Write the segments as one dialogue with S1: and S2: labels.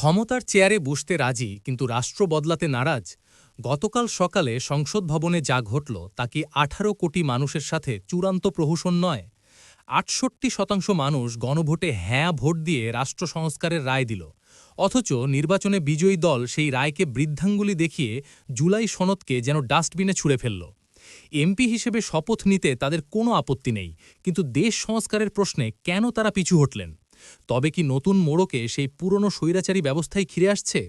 S1: ক্ষমতার চেয়ারে বসতে রাজি কিন্তু রাষ্ট্র বদলাতে নারাজ। গতকাল সকালে সংসদ ভবনে যা ঘটল তা কি ১৮ কোটি মানুষের সাথে চূড়ান্ত প্রহসন নয়? ৬৮% মানুষ গণভোটে হ্যাঁ ভোট দিয়ে রাষ্ট্র সংস্কারের রায় দিল। অথচ নির্বাচনে বিজয়ী দল সেই রায়কে বৃদ্ধাঙ্গুলি দেখিয়ে জুলাই সনদকে যেন ডাস্টবিনে ছুঁড়ে ফেলল। এমপি হিসেবে শপথ নিতে তাদের কোনো আপত্তি নেই, কিন্তু দেশ সংস্কারের প্রশ্নে কেন তারা পিছু হটলেন? তবে কি নতুন মোড়কে সেই পুরনো স্বৈরাচারী ব্যবস্থায় ঘিরে আসছে?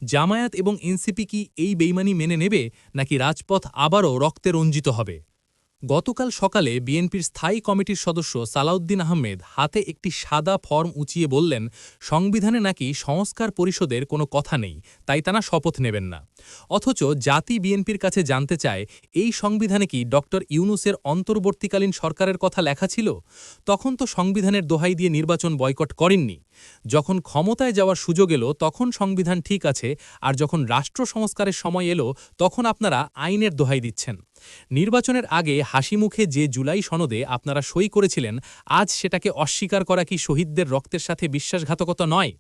S1: জামায়াত এবং এনসিপি কি এই বেইমানি মেনে নেবে, নাকি রাজপথ আবারও রক্তে রঞ্জিত হবে? গতকাল সকালে বিএনপির স্থায়ী কমিটির সদস্য সালাউদ্দিন আহমেদ হাতে একটি সাদা ফর্ম উঁচিয়ে বললেন, সংবিধানে নাকি সংস্কার পরিষদের কোনো কথা নেই, তাই তারা শপথ নেবেন না। অথচ জাতি বিএনপির কাছে জানতে চায়, এই সংবিধানে কি ডক্টর ইউনূসের অন্তর্বর্তীকালীন সরকারের কথা লেখা ছিল? তখন তো সংবিধানের দোহাই দিয়ে নির্বাচন বয়কট করেননি। যখন ক্ষমতায় যাওয়ার সুযোগ এলো তখন সংবিধান ঠিক আছে, আর যখন রাষ্ট্র সংস্কারের সময় এলো তখন আপনারা আইনের দোহাই দিচ্ছেন। নির্বাচনের আগে হাসিমুখে যে জুলাই সনদে আপনারা সই করেছিলেন, আজ সেটাকে অস্বীকার করা কি শহীদদের রক্তের সাথে বিশ্বাসঘাতকতা নয়?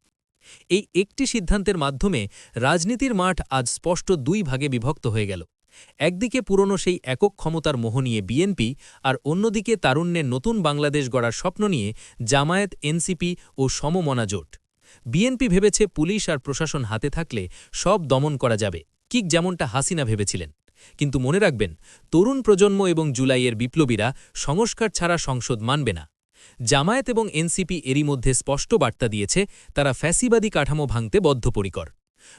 S1: এই একটি সিদ্ধান্তের মাধ্যমে রাজনীতির মাঠ আজ স্পষ্ট দুই ভাগে বিভক্ত হয়ে গেল। একদিকে পুরনো সেই একক ক্ষমতার মোহ নিয়ে বিএনপি, আর অন্যদিকে তারুণ্যের নতুন বাংলাদেশ গড়ার স্বপ্ন নিয়ে জামায়াত, এনসিপি ও সমমনা জোট। বিএনপি ভেবেছে পুলিশ আর প্রশাসন হাতে থাকলে সব দমন করা যাবে, ঠিক যেমনটা হাসিনা ভেবেছিলেন। কিন্তু মনে রাখবেন, তরুণ প্রজন্ম এবং জুলাইয়ের বিপ্লবীরা সংস্কার ছাড়া সংসদ মানবে না। জামায়াত এবং এনসিপি এরই মধ্যে স্পষ্ট বার্তা দিয়েছে, তারা ফ্যাসিবাদী কাঠামো ভাঙতে বদ্ধপরিকর।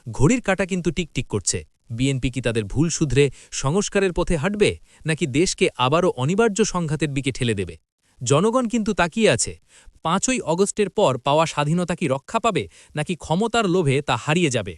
S1: ঘড়ির কাঁটা কিন্তু টিকটিক করছে। বিএনপি কি তাদের ভুল শুধরে সংস্কারের পথে হাঁটবে, নাকি দেশকে আবারও অনিবার্য সংঘাতের দিকে ঠেলে দেবে? জনগণ কিন্তু তাকিয়ে আছে। ৫ই অগস্টের পর পাওয়া স্বাধীনতা কি রক্ষা পাবে, নাকি ক্ষমতার লোভে তা হারিয়ে যাবে?